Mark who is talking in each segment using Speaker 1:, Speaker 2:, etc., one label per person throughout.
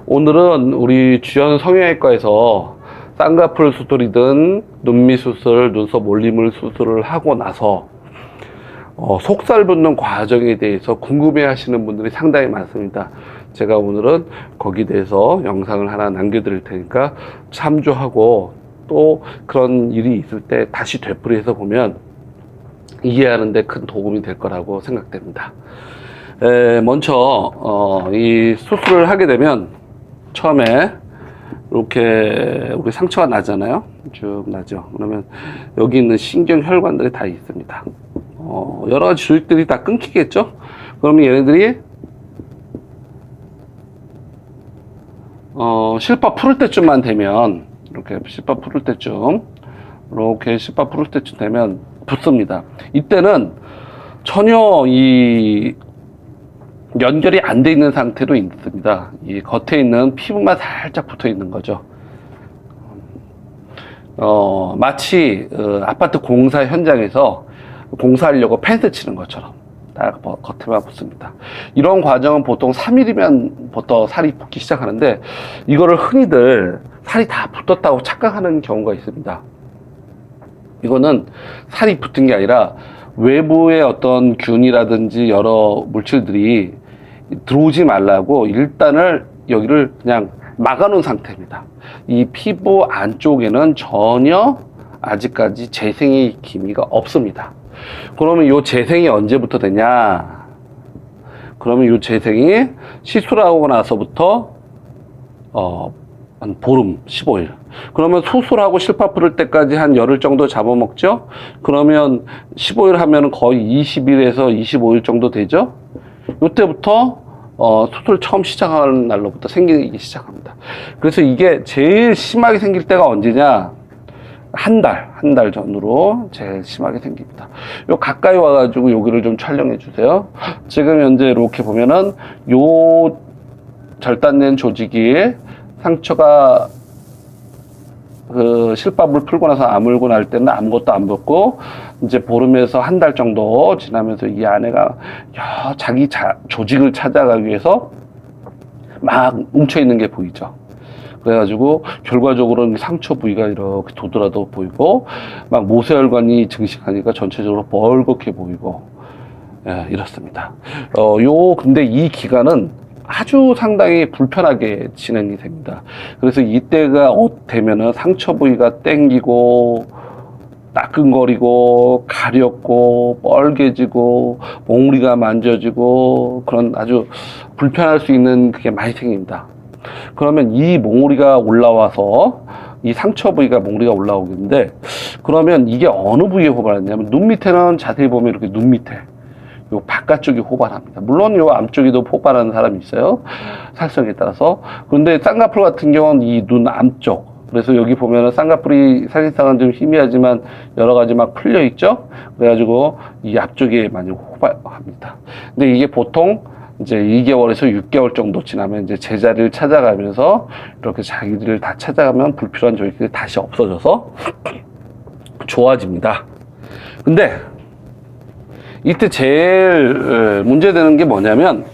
Speaker 1: 오늘은 우리 주연 성형외과에서 쌍꺼풀 수술이든 눈밑 수술, 눈썹 올림을 수술을 하고 나서 속살 붙는 과정에 대해서 궁금해 하시는 분들이 상당히 많습니다. 제가 오늘은 거기에 대해서 영상을 하나 남겨드릴 테니까 참조하고 또 그런 일이 있을 때 다시 되풀이해서 보면 이해하는 데 큰 도움이 될 거라고 생각됩니다. 먼저 이 수술을 하게 되면 처음에 이렇게 우리 상처가 나잖아요. 쭉 나죠. 그러면 여기 있는 신경 혈관들이 다 있습니다. 여러 가지 조직들이 다 끊기겠죠. 그러면 얘네들이 실밥 풀을 때쯤만 되면 이렇게 실밥 풀을 때쯤 이렇게 실밥 풀을 때쯤 되면 붓습니다. 이때는 전혀 이 연결이 안 돼 있는 상태로 있습니다. 이 겉에 있는 피부만 살짝 붙어 있는 거죠. 마치 아파트 공사 현장에서 공사하려고 펜스 치는 것처럼 딱 겉에만 붙습니다. 이런 과정은 보통 3일이면부터 살이 붙기 시작하는데 이거를 흔히들 살이 다 붙었다고 착각하는 경우가 있습니다. 이거는 살이 붙은 게 아니라 외부의 어떤 균이라든지 여러 물질들이 들어오지 말라고 일단을 여기를 그냥 막아놓은 상태입니다. 이 피부 안쪽에는 전혀 아직까지 재생의 기미가 없습니다. 그러면 이 재생이 언제부터 되냐? 그러면 이 재생이 시술하고 나서부터 한 보름, 15일. 그러면 수술하고 실밥 풀을 때까지 한 열흘 정도 잡아먹죠? 그러면 15일 하면 거의 20일에서 25일 정도 되죠? 이때부터 수술 처음 시작하는 날로부터 생기기 시작합니다. 그래서 이게 제일 심하게 생길 때가 언제냐? 한 달 전으로 제일 심하게 생깁니다. 요 가까이 와가지고 여기를 좀 촬영해 주세요. 지금 현재 이렇게 보면은 요 절단된 조직이 상처가 그 실밥을 풀고 나서 아물고 날 때는 아무것도 안 붙고 이제 보름에서 한 달 정도 지나면서 이 안에가 자기 조직을 찾아가기 위해서 막 뭉쳐 있는 게 보이죠. 그래가지고 결과적으로는 상처 부위가 이렇게 도드라도 보이고 막 모세혈관이 증식하니까 전체적으로 벌겋게 보이고 이렇습니다. 근데 이 기간은 아주 상당히 불편하게 진행이 됩니다. 그래서 이때가 되면은 상처 부위가 땡기고 따끔거리고 가렵고 뻘개지고 몽우리가 만져지고 그런 아주 불편할 수 있는 그게 많이 생깁니다. 그러면 이 몽우리가 올라와서 이 상처 부위가 몽우리가 올라오겠는데 그러면 이게 어느 부위에 호발하냐면 눈 밑에는 자세히 보면 이렇게 눈 밑에 요 바깥쪽이 호발합니다. 물론 요 앞쪽에도 호발하는 사람이 있어요. 살성에 따라서. 그런데 쌍꺼풀 같은 경우는 이 눈 앞쪽. 그래서 여기 보면은 쌍꺼풀이 사실상은 좀 희미하지만 여러 가지 막 풀려 있죠. 그래가지고 이 앞쪽에 많이 호발합니다. 근데 이게 보통 이제 2개월에서 6개월 정도 지나면 이제 제자리를 찾아가면서 이렇게 자기들을 다 찾아가면 불필요한 조직들이 다시 없어져서 좋아집니다. 근데 이때 제일 문제되는 게 뭐냐면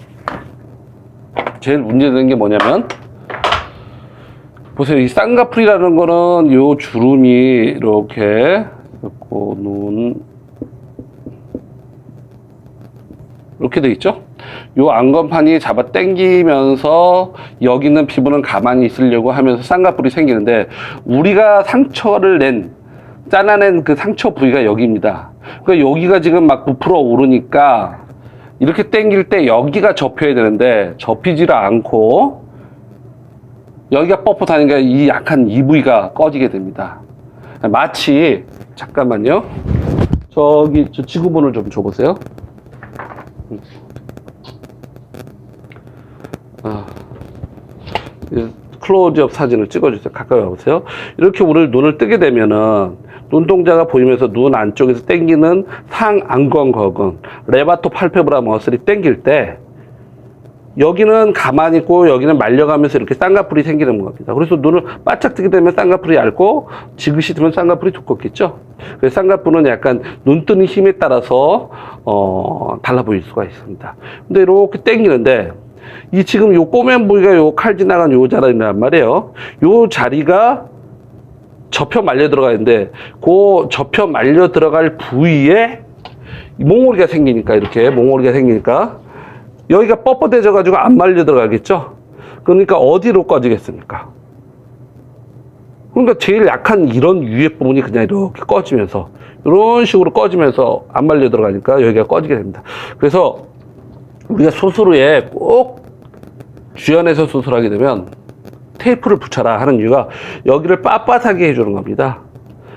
Speaker 1: 보세요. 이 쌍꺼풀이라는 거는 요 주름이 이렇게 있고 눈 이렇게 돼 있죠. 요 안검판이 잡아 당기면서 여기 있는 피부는 가만히 있으려고 하면서 쌍꺼풀이 생기는데 우리가 상처를 잘라낸 그 상처 부위가 여기입니다. 그러니까 여기가 지금 막 부풀어 오르니까 이렇게 당길 때 여기가 접혀야 되는데 접히지를 않고 여기가 뻣뻣하니까 이 약한 이 부위가 꺼지게 됩니다. 마치 잠깐만요. 저 지구본을 좀 줘보세요. 클로즈업 사진을 찍어주세요. 가까이 와보세요. 이렇게 우리 눈을 뜨게 되면은 눈동자가 보이면서 눈 안쪽에서 당기는 상안검거근 레바토 팔페브라 머슬이 당길 때 여기는 가만히 있고 여기는 말려가면서 이렇게 쌍꺼풀이 생기는 겁니다. 그래서 눈을 바짝 뜨게 되면 쌍꺼풀이 얇고 지그시 뜨면 쌍꺼풀이 두껍겠죠. 그래서 쌍꺼풀은 약간 눈 뜨는 힘에 따라서 달라 보일 수가 있습니다. 근데 이렇게 당기는데 이 지금 요 꼬맨 부위가 요 칼 지나간 요 자리란 말이에요. 요 자리가 접혀 말려 들어가 있는데 그 접혀 말려 들어갈 부위에 몽골이가 생기니까 이렇게 몽골이가 생기니까 여기가 뻣뻣해져 가지고 안 말려 들어가겠죠. 그러니까 어디로 꺼지겠습니까? 그러니까 제일 약한 이런 위에 부분이 그냥 이렇게 꺼지면서 이런 식으로 꺼지면서 안 말려 들어가니까 여기가 꺼지게 됩니다. 그래서 우리가 수술 후에 꼭 주연해서 수술하게 되면 테이프를 붙여라 하는 이유가 여기를 빳빳하게 해주는 겁니다.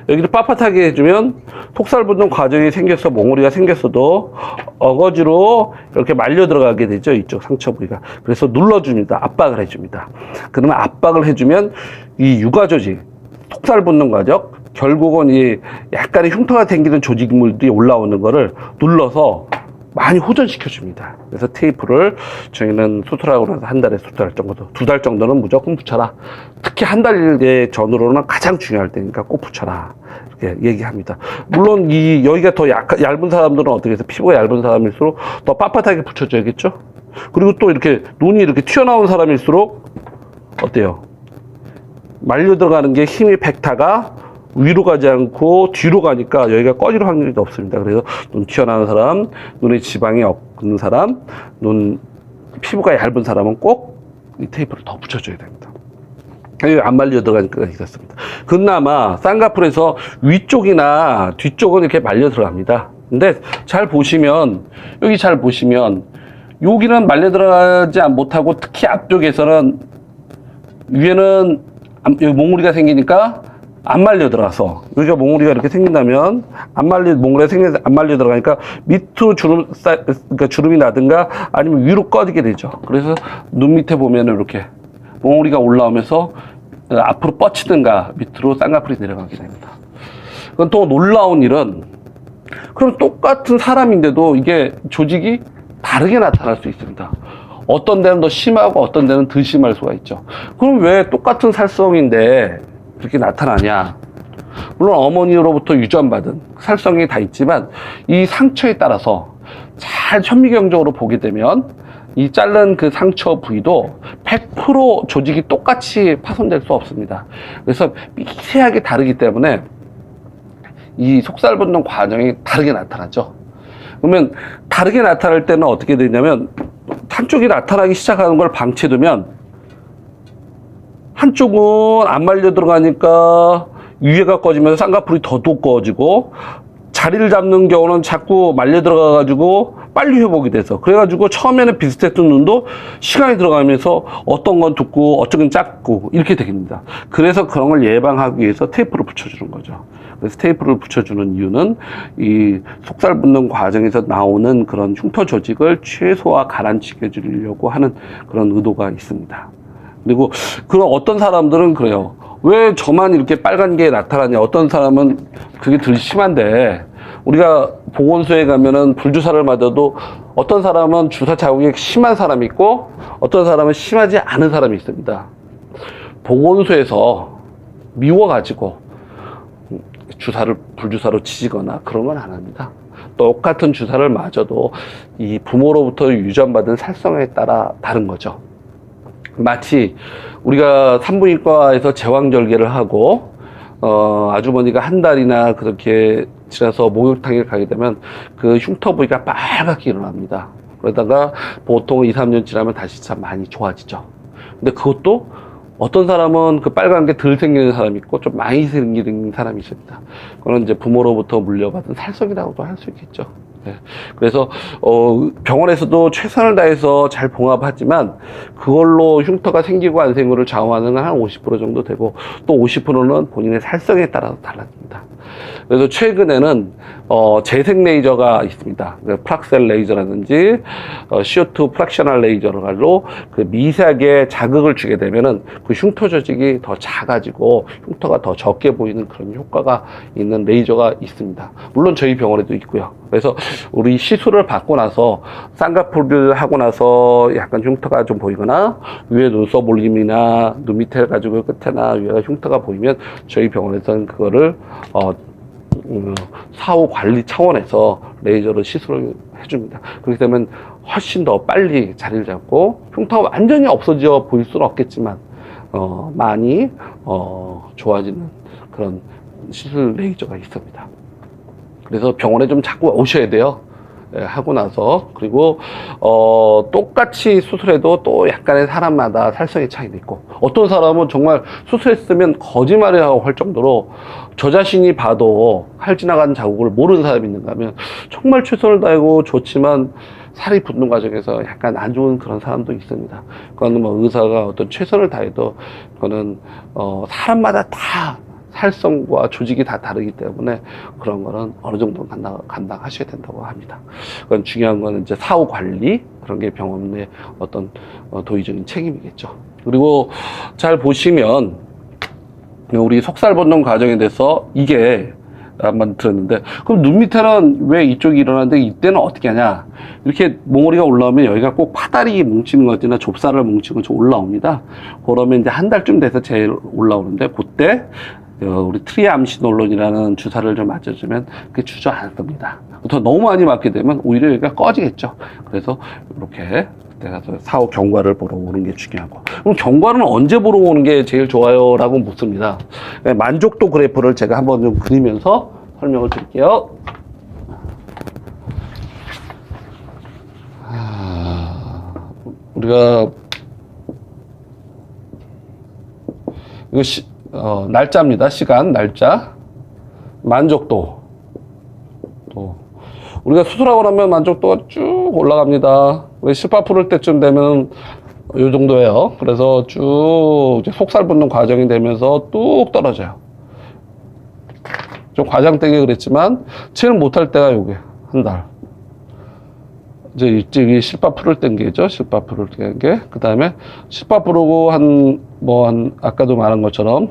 Speaker 1: 여기를 빳빳하게 해주면 속살 붙는 과정이 생겨서 몽골이가 생겼어도 어거지로 이렇게 말려 들어가게 되죠. 이쪽 상처 부위가. 그래서 눌러줍니다. 압박을 해줍니다. 그러면 압박을 해주면 이 육아 조직, 속살 붙는 과정, 결국은 이 약간의 흉터가 생기는 조직물들이 올라오는 거를 눌러서 많이 호전시켜 줍니다. 그래서 테이프를 저희는 수술하고 나서 한 달에 수술할 정도, 2달 정도는 무조건 붙여라. 특히 한 달 전으로는 가장 중요할 때니까 꼭 붙여라. 이렇게 얘기합니다. 물론 여기가 더 얇은 사람들은 어떻게 해서 피부가 얇은 사람일수록 더 빳빳하게 붙여줘야겠죠? 그리고 또 이렇게 눈이 이렇게 튀어나온 사람일수록 어때요? 말려 들어가는 게 힘이 벡타가 위로 가지 않고 뒤로 가니까 여기가 꺼질 확률이 없습니다. 그래서 눈 튀어나온 사람, 눈에 지방이 없는 사람, 피부가 얇은 사람은 꼭 이 테이프를 더 붙여줘야 됩니다. 여기 안 말려 들어가니까 이렇습니다. 그나마 쌍꺼풀에서 위쪽이나 뒤쪽은 이렇게 말려 들어갑니다. 근데 잘 보시면 여기는 말려 들어가지 못하고 특히 앞쪽에서는 위에는 여기 몽골이가 생기니까 안 말려 들어가서 여기가 몽골이가 이렇게 생긴다면 안 말려 들어가니까 밑으로 주름이 나든가 아니면 위로 꺼지게 되죠. 그래서 눈 밑에 보면은 이렇게 몽골이가 올라오면서 앞으로 뻗치든가 밑으로 쌍꺼풀이 내려가게 됩니다. 그건 또 놀라운 일은 그럼 똑같은 사람인데도 이게 조직이 다르게 나타날 수 있습니다. 어떤 데는 더 심하고 어떤 데는 더 심할 수가 있죠. 그럼 왜 똑같은 살성인데 그렇게 나타나냐? 물론 어머니로부터 유전받은 살성이 다 있지만 이 상처에 따라서 잘 현미경적으로 보게 되면 이 자른 그 상처 부위도 100% 조직이 똑같이 파손될 수 없습니다. 그래서 미세하게 다르기 때문에 이 속살 붙는 과정이 다르게 나타나죠. 그러면 다르게 나타날 때는 어떻게 되냐면 한쪽이 나타나기 시작하는 걸 방치해두면 한쪽은 안 말려 들어가니까 위에가 꺼지면서 쌍꺼풀이 더 두꺼워지고 자리를 잡는 경우는 자꾸 말려 들어가가지고 빨리 회복이 돼서 그래가지고 처음에는 비슷했던 눈도 시간이 들어가면서 어떤 건 두고 어떤 건 작고 이렇게 됩니다. 그래서 그런 걸 예방하기 위해서 테이프를 붙여주는 거죠. 그래서 테이프를 붙여주는 이유는 이 속살 붙는 과정에서 나오는 그런 흉터 조직을 최소화 가라앉히게 주려고 하는 그런 의도가 있습니다. 그리고 그런 어떤 사람들은 그래요. 왜 저만 이렇게 빨간 게 나타나냐? 어떤 사람은 그게 덜 심한데 우리가 보건소에 가면은 불주사를 맞아도 어떤 사람은 주사 자국이 심한 사람이 있고 어떤 사람은 심하지 않은 사람이 있습니다. 보건소에서 미워가지고 불주사로 치거나 그런 건 안 합니다. 똑같은 주사를 맞아도 이 부모로부터 유전받은 살성에 따라 다른 거죠. 마치 우리가 산부인과에서 제왕절개를 하고 아주머니가 한 달이나 그렇게 지나서 목욕탕에 가게 되면 그 흉터 부위가 빨갛게 일어납니다. 그러다가 보통 2, 3년 지나면 다시 참 많이 좋아지죠. 근데 그것도 어떤 사람은 그 빨간 게 덜 생기는 사람이 있고 좀 많이 생기는 사람이 있습니다. 그건 이제 부모로부터 물려받은 살성이라고도 할 수 있겠죠. 네. 그래서 병원에서도 최선을 다해서 잘 봉합하지만 그걸로 흉터가 생기고 안 생기고를 좌우하는 건 한 50% 정도 되고 또 50%는 본인의 살성에 따라서 달라집니다. 그래서 최근에는 재생 레이저가 있습니다. 프락셀 레이저라든지 CO2 프락셔널 레이저로 그 미세하게 자극을 주게 되면은 그 흉터 조직이 더 작아지고 흉터가 더 적게 보이는 그런 효과가 있는 레이저가 있습니다. 물론 저희 병원에도 있고요. 그래서 우리 시술을 받고 나서 쌍꺼풀을 하고 나서 약간 흉터가 좀 보이거나 위에 눈썹 올림이나 눈 밑에 가지고 끝에나 위에가 흉터가 보이면 저희 병원에서는 그거를 사후 관리 차원에서 레이저로 시술을 해줍니다. 그렇게 되면 훨씬 더 빨리 자리를 잡고 흉터가 완전히 없어져 보일 수는 없겠지만 많이 좋아지는 그런 시술 레이저가 있습니다. 그래서 병원에 좀 자꾸 오셔야 돼요. 예, 하고 나서. 그리고 똑같이 수술해도 또 약간의 사람마다 살성의 차이도 있고, 어떤 사람은 정말 수술했으면 거짓말이라고 할 정도로 저 자신이 봐도 할 지나간 자국을 모르는 사람이 있는가 하면 정말 최선을 다하고 좋지만 살이 붙는 과정에서 약간 안 좋은 그런 사람도 있습니다. 그거는 뭐 의사가 어떤 최선을 다해도 그거는 사람마다 다 살성과 조직이 다 다르기 때문에 그런 거는 어느 정도 감당하셔야 된다고 합니다. 그건 중요한 거는 이제 사후 관리, 그런 게 병원의 어떤 도의적인 책임이겠죠. 그리고 잘 보시면 우리 속살 붙는 과정에 대해서 이게 한번 들었는데, 그럼 눈 밑에는 왜 이쪽이 일어나는데 이때는 어떻게 하냐? 이렇게 몽골이가 올라오면 여기가 꼭 파다리 뭉치는 것이나 좁쌀을 뭉치는 것이 올라옵니다. 그러면 이제 한 달쯤 돼서 제일 올라오는데, 그때 우리 트리암시놀론이라는 주사를 좀 맞춰주면 그게 주저앉습니다. 더 너무 많이 맞게 되면 오히려 여기가 꺼지겠죠. 그래서 이렇게 그때 가서 사후 경과를 보러 오는 게 중요하고, 그럼 경과는 언제 보러 오는 게 제일 좋아요? 라고 묻습니다. 만족도 그래프를 제가 한번 좀 그리면서 설명을 드릴게요. 우리가 이거 날짜입니다. 시간, 날짜, 만족도. 또 우리가 수술하고 나면 만족도가 쭉 올라갑니다. 우리 18% 때쯤 되면 이 정도예요. 그래서 쭉 이제 속살 붙는 과정이 되면서 뚝 떨어져요. 좀 과장되게 그랬지만 제일 못할 때가 요게 한 달. 이제 이쪽이 18%를 뗀 게죠. 18%를 뗀 게. 그 다음에 18%고 한 아까도 말한 것처럼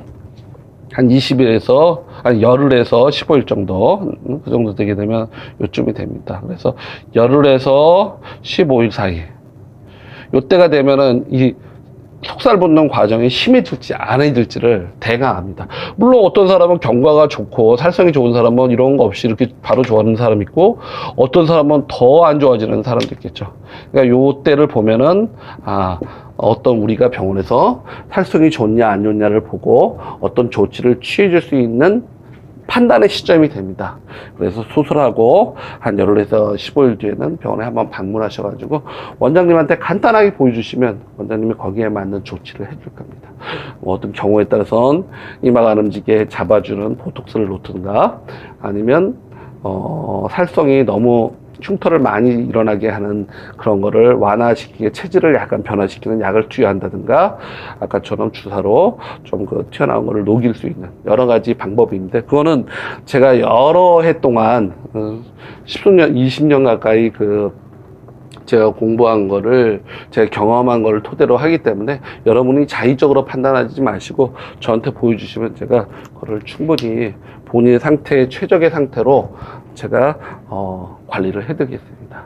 Speaker 1: 한 20일에서, 한 열흘에서 15일 정도, 그 정도 되게 되면 요쯤이 됩니다. 그래서 열흘에서 15일 사이. 요때가 되면은 이 속살 붙는 과정이 심해질지 안 해질지를 대강 압니다. 물론 어떤 사람은 경과가 좋고 살성이 좋은 사람은 이런 거 없이 이렇게 바로 좋아하는 사람 있고, 어떤 사람은 더 안 좋아지는 사람도 있겠죠. 그러니까 요 때를 보면은 어떤 우리가 병원에서 살성이 좋냐 안 좋냐를 보고 어떤 조치를 취해 줄 수 있는 판단의 시점이 됩니다. 그래서 수술하고 한 열흘에서 15일 뒤에는 병원에 한번 방문하셔가지고 원장님한테 간단하게 보여주시면 원장님이 거기에 맞는 조치를 해줄 겁니다. 어떤 경우에 따라서는 이마가 안 움직이게 잡아주는 보톡스를 놓든가, 아니면 살성이 너무 흉터를 많이 일어나게 하는 그런 거를 완화시키게 체질을 약간 변화시키는 약을 투여한다든가, 아까처럼 주사로 좀 그 튀어나온 거를 녹일 수 있는 여러 가지 방법이 있는데, 그거는 제가 여러 해 동안 10년, 20년 가까이 제가 공부한 거를, 제가 경험한 거를 토대로 하기 때문에 여러분이 자의적으로 판단하지 마시고 저한테 보여주시면 제가 그걸 충분히 본인의 상태의 최적의 상태로 제가 관리를 해드리겠습니다.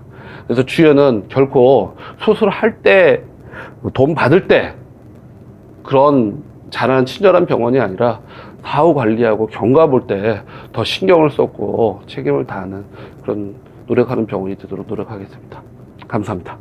Speaker 1: 그래서 주연은 결코 수술할 때, 돈 받을 때 그런 잘하는 친절한 병원이 아니라 사후 관리하고 경과 볼 때 더 신경을 쏟고 책임을 다하는 그런 노력하는 병원이 되도록 노력하겠습니다. 감사합니다.